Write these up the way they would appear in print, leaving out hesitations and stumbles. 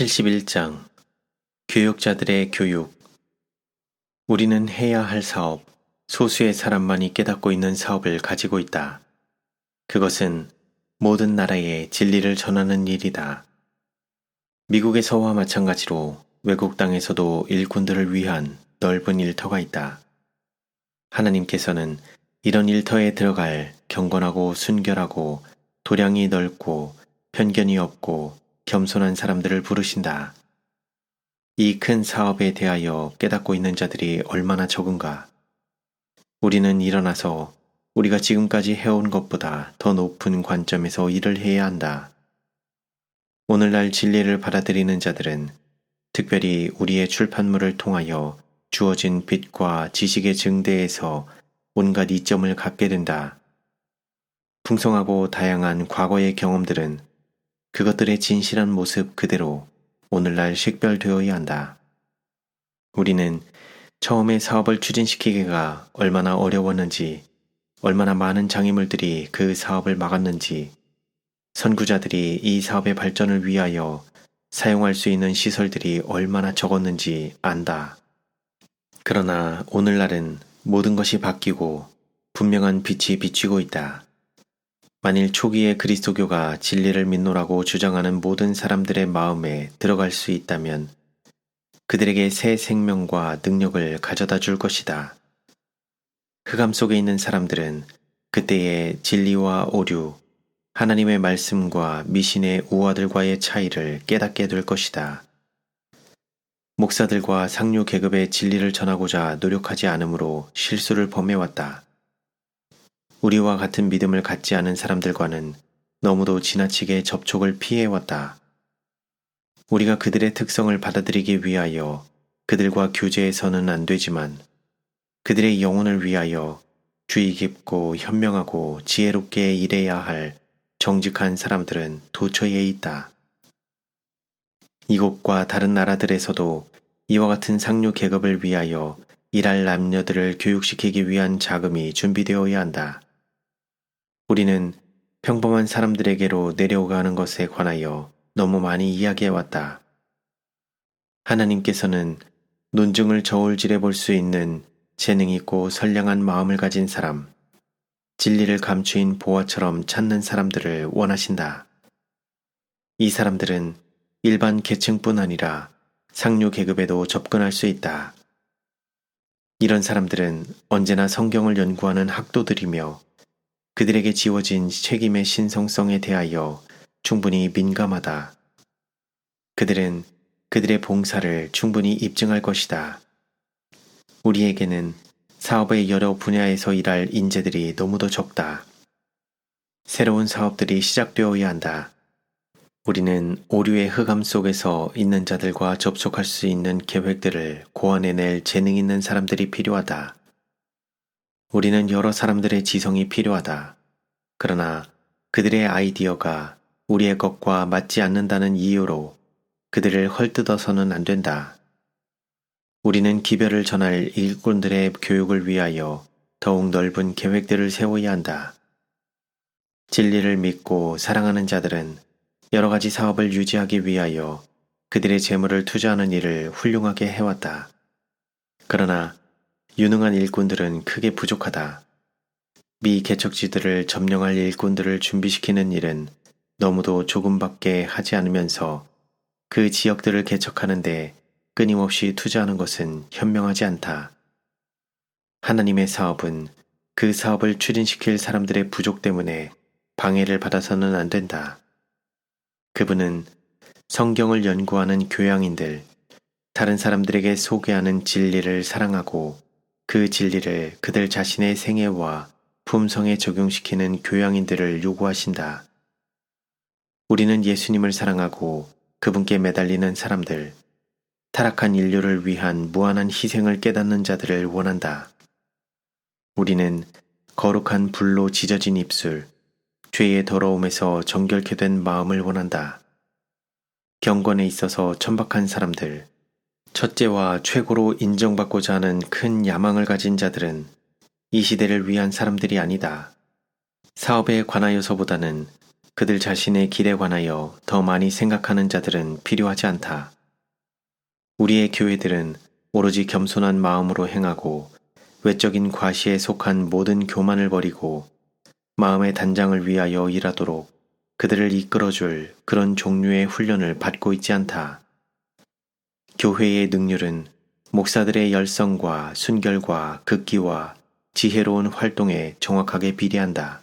71장 교육자들의 교육. 우리는 해야 할 사업, 소수의 사람만이 깨닫고 있는 사업을 가지고 있다. 그것은 모든 나라에 진리를 전하는 일이다. 미국에서와 마찬가지로 외국 땅에서도 일꾼들을 위한 넓은 일터가 있다. 하나님께서는 이런 일터에 들어갈 경건하고 순결하고 도량이 넓고 편견이 없고 겸손한 사람들을 부르신다. 이 큰 사업에 대하여 깨닫고 있는 자들이 얼마나 적은가. 우리는 일어나서 우리가 지금까지 해온 것보다 더 높은 관점에서 일을 해야 한다. 오늘날 진리를 받아들이는 자들은 특별히 우리의 출판물을 통하여 주어진 빛과 지식의 증대에서 온갖 이점을 갖게 된다. 풍성하고 다양한 과거의 경험들은 그것들의 진실한 모습 그대로 오늘날 식별되어야 한다. 우리는 처음에 사업을 추진시키기가 얼마나 어려웠는지, 얼마나 많은 장애물들이 그 사업을 막았는지, 선구자들이 이 사업의 발전을 위하여 사용할 수 있는 시설들이 얼마나 적었는지 안다. 그러나 오늘날은 모든 것이 바뀌고 분명한 빛이 비치고 있다. 만일 초기에 그리스도교가 진리를 믿노라고 주장하는 모든 사람들의 마음에 들어갈 수 있다면 그들에게 새 생명과 능력을 가져다 줄 것이다. 흑암 속에 있는 사람들은 그때의 진리와 오류, 하나님의 말씀과 미신의 우화들과의 차이를 깨닫게 될 것이다. 목사들과 상류 계급의 진리를 전하고자 노력하지 않으므로 실수를 범해왔다. 우리와 같은 믿음을 갖지 않은 사람들과는 너무도 지나치게 접촉을 피해왔다. 우리가 그들의 특성을 받아들이기 위하여 그들과 교제해서는 안 되지만 그들의 영혼을 위하여 주의 깊고 현명하고 지혜롭게 일해야 할 정직한 사람들은 도처에 있다. 이곳과 다른 나라들에서도 이와 같은 상류 계급을 위하여 일할 남녀들을 교육시키기 위한 자금이 준비되어야 한다. 우리는 평범한 사람들에게로 내려가는 것에 관하여 너무 많이 이야기해왔다. 하나님께서는 논증을 저울질해 볼 수 있는 재능 있고 선량한 마음을 가진 사람, 진리를 감추인 보화처럼 찾는 사람들을 원하신다. 이 사람들은 일반 계층뿐 아니라 상류 계급에도 접근할 수 있다. 이런 사람들은 언제나 성경을 연구하는 학도들이며 그들에게 지워진 책임의 신성성에 대하여 충분히 민감하다. 그들은 그들의 봉사를 충분히 입증할 것이다. 우리에게는 사업의 여러 분야에서 일할 인재들이 너무도 적다. 새로운 사업들이 시작되어야 한다. 우리는 오류의 흑암 속에서 있는 자들과 접촉할 수 있는 계획들을 고안해낼 재능 있는 사람들이 필요하다. 우리는 여러 사람들의 지성이 필요하다. 그러나 그들의 아이디어가 우리의 것과 맞지 않는다는 이유로 그들을 헐뜯어서는 안 된다. 우리는 기별을 전할 일꾼들의 교육을 위하여 더욱 넓은 계획들을 세워야 한다. 진리를 믿고 사랑하는 자들은 여러 가지 사업을 유지하기 위하여 그들의 재물을 투자하는 일을 훌륭하게 해왔다. 그러나 유능한 일꾼들은 크게 부족하다. 미개척지들을 점령할 일꾼들을 준비시키는 일은 너무도 조금밖에 하지 않으면서 그 지역들을 개척하는데 끊임없이 투자하는 것은 현명하지 않다. 하나님의 사업은 그 사업을 추진시킬 사람들의 부족 때문에 방해를 받아서는 안 된다. 그분은 성경을 연구하는 교양인들, 다른 사람들에게 소개하는 진리를 사랑하고 그 진리를 그들 자신의 생애와 품성에 적용시키는 교양인들을 요구하신다. 우리는 예수님을 사랑하고 그분께 매달리는 사람들, 타락한 인류를 위한 무한한 희생을 깨닫는 자들을 원한다. 우리는 거룩한 불로 지져진 입술, 죄의 더러움에서 정결케 된 마음을 원한다. 경건에 있어서 천박한 사람들, 첫째와 최고로 인정받고자 하는 큰 야망을 가진 자들은 이 시대를 위한 사람들이 아니다. 사업에 관하여서보다는 그들 자신의 길에 관하여 더 많이 생각하는 자들은 필요하지 않다. 우리의 교회들은 오로지 겸손한 마음으로 행하고 외적인 과시에 속한 모든 교만을 버리고 마음의 단장을 위하여 일하도록 그들을 이끌어줄 그런 종류의 훈련을 받고 있지 않다. 교회의 능률은 목사들의 열성과 순결과 극기와 지혜로운 활동에 정확하게 비례한다.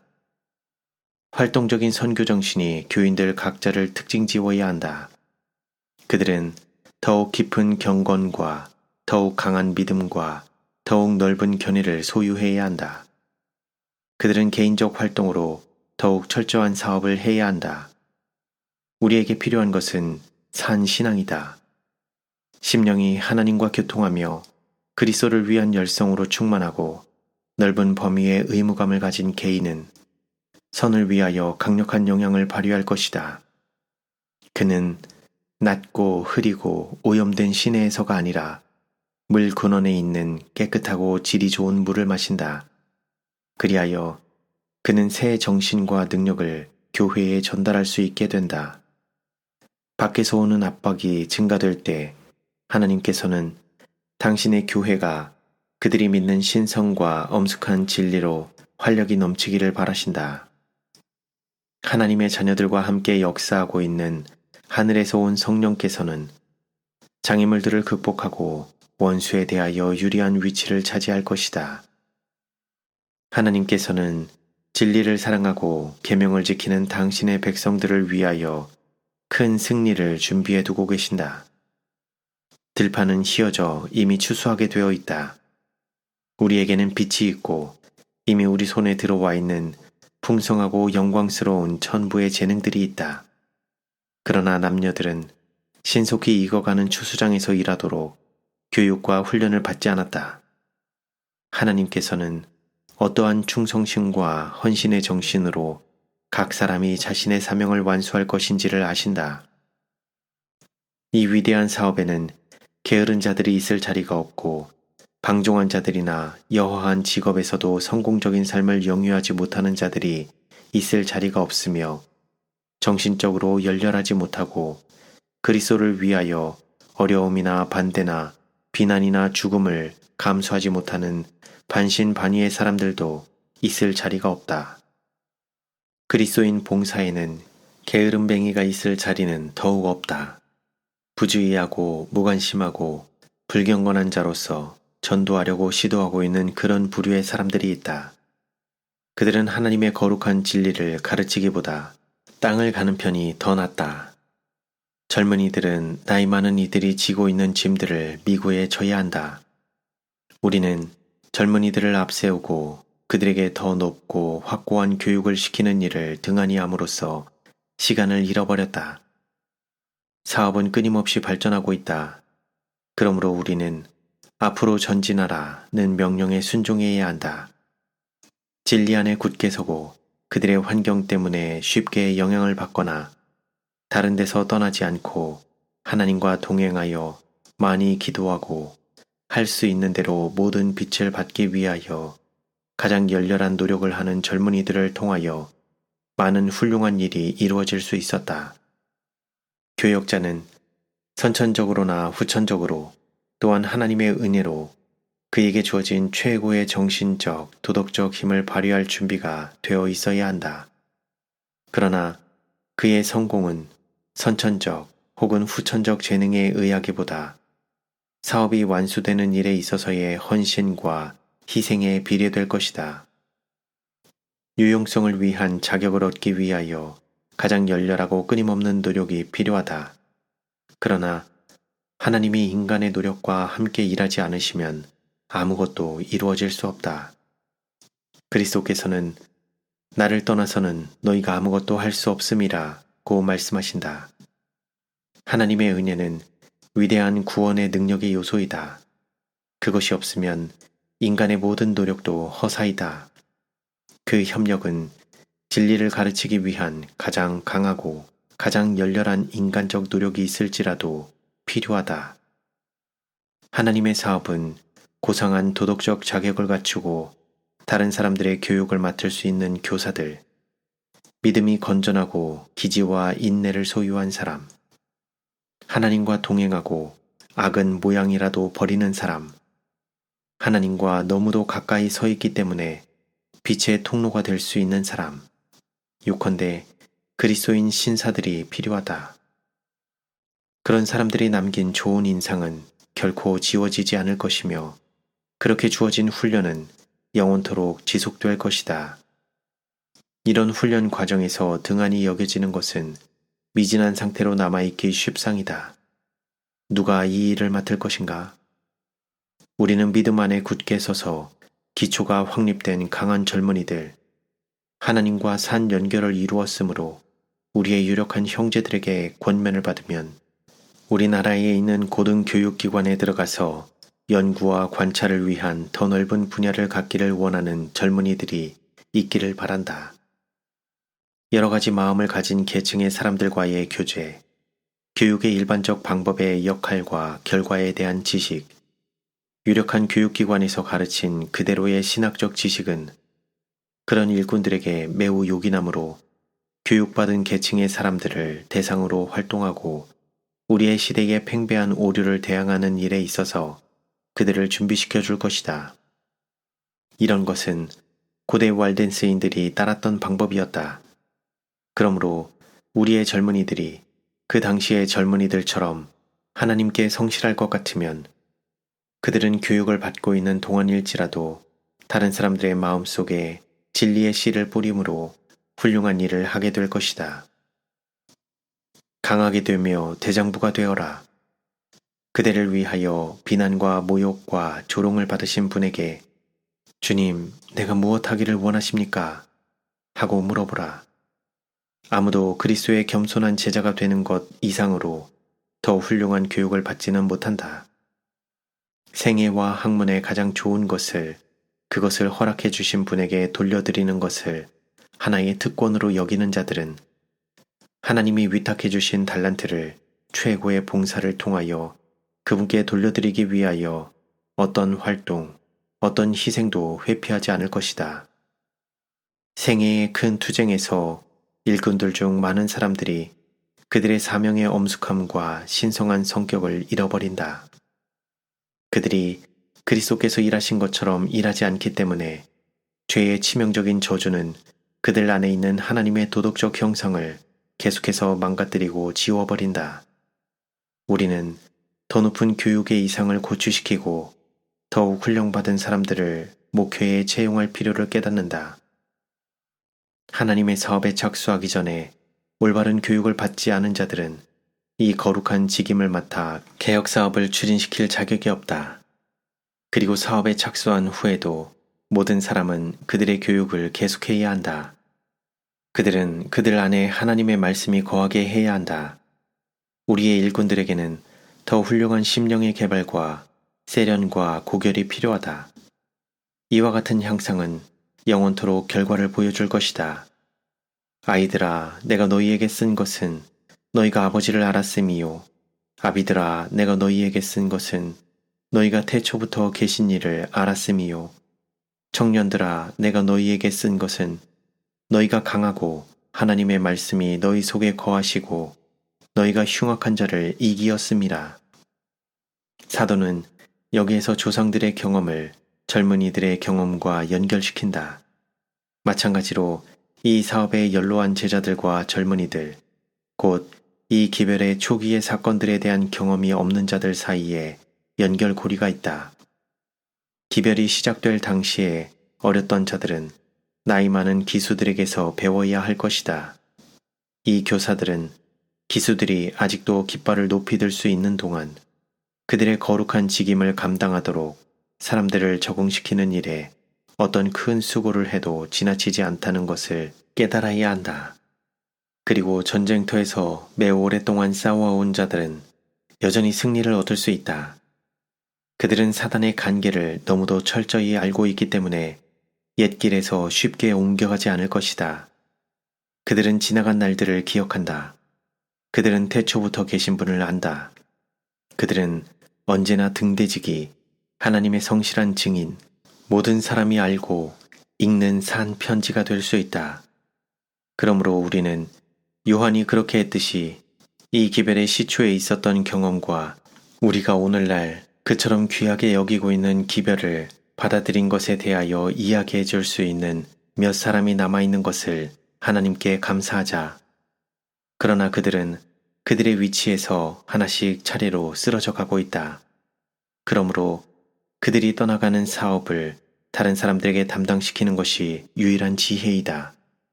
활동적인 선교 정신이 교인들 각자를 특징지어야 한다. 그들은 더욱 깊은 경건과 더욱 강한 믿음과 더욱 넓은 견해를 소유해야 한다. 그들은 개인적 활동으로 더욱 철저한 사업을 해야 한다. 우리에게 필요한 것은 산 신앙이다. 심령이 하나님과 교통하며 그리스도를 위한 열성으로 충만하고 넓은 범위의 의무감을 가진 개인은 선을 위하여 강력한 영향을 발휘할 것이다. 그는 낮고 흐리고 오염된 시내에서가 아니라 물 근원에 있는 깨끗하고 질이 좋은 물을 마신다. 그리하여 그는 새 정신과 능력을 교회에 전달할 수 있게 된다. 밖에서 오는 압박이 증가될 때 하나님께서는 당신의 교회가 그들이 믿는 신성과 엄숙한 진리로 활력이 넘치기를 바라신다. 하나님의 자녀들과 함께 역사하고 있는 하늘에서 온 성령께서는 장애물들을 극복하고 원수에 대하여 유리한 위치를 차지할 것이다. 하나님께서는 진리를 사랑하고 계명을 지키는 당신의 백성들을 위하여 큰 승리를 준비해 두고 계신다. 들판은 휘어져 이미 추수하게 되어 있다. 우리에게는 빛이 있고 이미 우리 손에 들어와 있는 풍성하고 영광스러운 천부의 재능들이 있다. 그러나 남녀들은 신속히 익어가는 추수장에서 일하도록 교육과 훈련을 받지 않았다. 하나님께서는 어떠한 충성심과 헌신의 정신으로 각 사람이 자신의 사명을 완수할 것인지를 아신다. 이 위대한 사업에는 게으른 자들이 있을 자리가 없고 방종한 자들이나 여허한 직업에서도 성공적인 삶을 영위하지 못하는 자들이 있을 자리가 없으며 정신적으로 열렬하지 못하고 그리스도를 위하여 어려움이나 반대나 비난이나 죽음을 감수하지 못하는 반신반의의 사람들도 있을 자리가 없다. 그리스도인 봉사에는 게으름뱅이가 있을 자리는 더욱 없다. 부주의하고 무관심하고 불경건한 자로서 전도하려고 시도하고 있는 그런 부류의 사람들이 있다. 그들은 하나님의 거룩한 진리를 가르치기보다 땅을 가는 편이 더 낫다. 젊은이들은 나이 많은 이들이 지고 있는 짐들을 미구에 져야 한다. 우리는 젊은이들을 앞세우고 그들에게 더 높고 확고한 교육을 시키는 일을 등한히 함으로써 시간을 잃어버렸다. 사업은 끊임없이 발전하고 있다. 그러므로 우리는 앞으로 전진하라는 명령에 순종해야 한다. 진리 안에 굳게 서고 그들의 환경 때문에 쉽게 영향을 받거나 다른 데서 떠나지 않고 하나님과 동행하여 많이 기도하고 할 수 있는 대로 모든 빛을 받기 위하여 가장 열렬한 노력을 하는 젊은이들을 통하여 많은 훌륭한 일이 이루어질 수 있었다. 교역자는 선천적으로나 후천적으로 또한 하나님의 은혜로 그에게 주어진 최고의 정신적, 도덕적 힘을 발휘할 준비가 되어 있어야 한다. 그러나 그의 성공은 선천적 혹은 후천적 재능에 의하기보다 사업이 완수되는 일에 있어서의 헌신과 희생에 비례될 것이다. 유용성을 위한 자격을 얻기 위하여 가장 열렬하고 끊임없는 노력이 필요하다. 그러나 하나님이 인간의 노력과 함께 일하지 않으시면 아무것도 이루어질 수 없다. 그리스도께서는 나를 떠나서는 너희가 아무것도 할 수 없음이라고 말씀하신다. 하나님의 은혜는 위대한 구원의 능력의 요소이다. 그것이 없으면 인간의 모든 노력도 허사이다. 그 협력은 진리를 가르치기 위한 가장 강하고 가장 열렬한 인간적 노력이 있을지라도 필요하다. 하나님의 사업은 고상한 도덕적 자격을 갖추고 다른 사람들의 교육을 맡을 수 있는 교사들, 믿음이 건전하고 기지와 인내를 소유한 사람, 하나님과 동행하고 악은 모양이라도 버리는 사람, 하나님과 너무도 가까이 서 있기 때문에 빛의 통로가 될 수 있는 사람, 요컨대 그리스도인 신사들이 필요하다. 그런 사람들이 남긴 좋은 인상은 결코 지워지지 않을 것이며 그렇게 주어진 훈련은 영원토록 지속될 것이다. 이런 훈련 과정에서 등한히 여겨지는 것은 미진한 상태로 남아있기 쉽상이다. 누가 이 일을 맡을 것인가? 우리는 믿음 안에 굳게 서서 기초가 확립된 강한 젊은이들, 하나님과 산 연결을 이루었으므로 우리의 유력한 형제들에게 권면을 받으면 우리나라에 있는 고등교육기관에 들어가서 연구와 관찰을 위한 더 넓은 분야를 갖기를 원하는 젊은이들이 있기를 바란다. 여러 가지 마음을 가진 계층의 사람들과의 교제, 교육의 일반적 방법의 역할과 결과에 대한 지식, 유력한 교육기관에서 가르친 그대로의 신학적 지식은 그런 일꾼들에게 매우 요긴하므로 교육받은 계층의 사람들을 대상으로 활동하고 우리의 시대의 팽배한 오류를 대항하는 일에 있어서 그들을 준비시켜 줄 것이다. 이런 것은 고대 walden스인들이 따랐던 방법이었다. 그러므로 우리의 젊은이들이 그 당시의 젊은이들처럼 하나님께 성실할 것 같으면 그들은 교육을 받고 있는 동안일지라도 다른 사람들의 마음속에 진리의 씨를 뿌림으로 훌륭한 일을 하게 될 것이다. 강하게 되며 대장부가 되어라. 그대를 위하여 비난과 모욕과 조롱을 받으신 분에게 주님, 내가 무엇 하기를 원하십니까? 하고 물어보라. 아무도 그리스도의 겸손한 제자가 되는 것 이상으로 더 훌륭한 교육을 받지는 못한다. 생애와 학문의 가장 좋은 것을, 그것을 허락해 주신 분에게 돌려드리는 것을 하나의 특권으로 여기는 자들은 하나님이 위탁해 주신 달란트를 최고의 봉사를 통하여 그분께 돌려드리기 위하여 어떤 활동, 어떤 희생도 회피하지 않을 것이다. 생애의 큰 투쟁에서 일꾼들 중 많은 사람들이 그들의 사명의 엄숙함과 신성한 성격을 잃어버린다. 그들이 그리스도께서 일하신 것처럼 일하지 않기 때문에 죄의 치명적인 저주는 그들 안에 있는 하나님의 도덕적 형상을 계속해서 망가뜨리고 지워버린다. 우리는 더 높은 교육의 이상을 고취시키고 더욱 훈련받은 사람들을 목회에 채용할 필요를 깨닫는다. 하나님의 사업에 착수하기 전에 올바른 교육을 받지 않은 자들은 이 거룩한 직임을 맡아 개혁 사업을 추진시킬 자격이 없다. 그리고 사업에 착수한 후에도 모든 사람은 그들의 교육을 계속해야 한다. 그들은 그들 안에 하나님의 말씀이 거하게 해야 한다. 우리의 일꾼들에게는 더 훌륭한 심령의 개발과 세련과 고결이 필요하다. 이와 같은 향상은 영원토록 결과를 보여줄 것이다. 아이들아, 내가 너희에게 쓴 것은 너희가 아버지를 알았음이요. 아비들아, 내가 너희에게 쓴 것은 너희가 태초부터 계신 이를 알았음이요. 청년들아, 내가 너희에게 쓴 것은 너희가 강하고 하나님의 말씀이 너희 속에 거하시고 너희가 흉악한 자를 이기었음이라. 사도는 여기에서 조상들의 경험을 젊은이들의 경험과 연결시킨다. 마찬가지로 이 사업에 연로한 제자들과 젊은이들, 곧 이 기별의 초기의 사건들에 대한 경험이 없는 자들 사이에 연결고리가 있다. 기별이 시작될 당시에 어렸던 자들은 나이 많은 기수들에게서 배워야 할 것이다. 이 교사들은 기수들이 아직도 깃발을 높이 들 수 있는 동안 그들의 거룩한 직임을 감당하도록 사람들을 적응시키는 일에 어떤 큰 수고를 해도 지나치지 않다는 것을 깨달아야 한다. 그리고 전쟁터에서 매우 오랫동안 싸워온 자들은 여전히 승리를 얻을 수 있다. 그들은 사단의 간계를 너무도 철저히 알고 있기 때문에 옛길에서 쉽게 옮겨가지 않을 것이다. 그들은 지나간 날들을 기억한다. 그들은 태초부터 계신 분을 안다. 그들은 언제나 등대지기, 하나님의 성실한 증인, 모든 사람이 알고 읽는 산 편지가 될 수 있다. 그러므로 우리는 요한이 그렇게 했듯이 이 기별의 시초에 있었던 경험과 우리가 오늘날 그처럼 귀하게 여기고 있는 기별을 받아들인 것에 대하여 이야기해 줄 수 있는 몇 사람이 남아있는 것을 하나님께 감사하자. 그러나 그들은 그들의 위치에서 하나씩 차례로 쓰러져 가고 있다. 그러므로 그들이 떠나가는 사업을 다른 사람들에게 담당시키는 것이 유일한 지혜이다.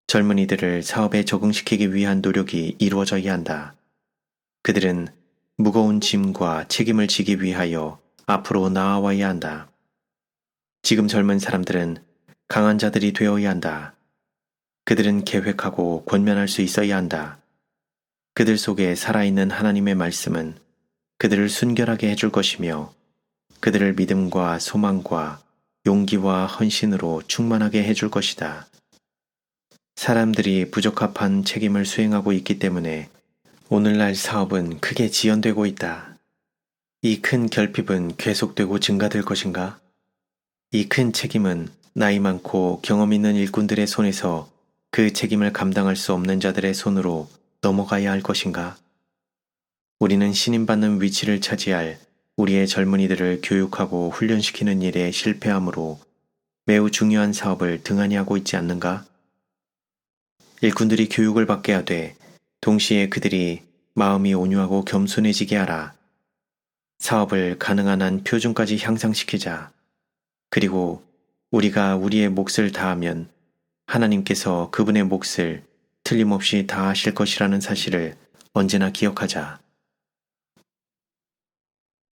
젊은이들을 사업에 적응시키기 위한 노력이 이루어져야 한다. 그들은 무거운 짐과 책임을 지기 위하여 앞으로 나아와야 한다. 지금 젊은 사람들은 강한 자들이 되어야 한다. 그들은 계획하고 권면할 수 있어야 한다. 그들 속에 살아있는 하나님의 말씀은 그들을 순결하게 해줄 것이며 그들을 믿음과 소망과 용기와 헌신으로 충만하게 해줄 것이다. 사람들이 부적합한 책임을 수행하고 있기 때문에 오늘날 사업은 크게 지연되고 있다. 이 큰 결핍은 계속되고 증가될 것인가? 이 큰 책임은 나이 많고 경험 있는 일꾼들의 손에서 그 책임을 감당할 수 없는 자들의 손으로 넘어가야 할 것인가? 우리는 신임받는 위치를 차지할 우리의 젊은이들을 교육하고 훈련시키는 일에 실패함으로 매우 중요한 사업을 등한히 하고 있지 않는가? 일꾼들이 교육을 받게 하되 동시에 그들이 마음이 온유하고 겸손해지게 하라. 사업을 가능한 한 표준까지 향상시키자. 그리고 우리가 우리의 몫을 다하면 하나님께서 그분의 몫을 틀림없이 다하실 것이라는 사실을 언제나 기억하자.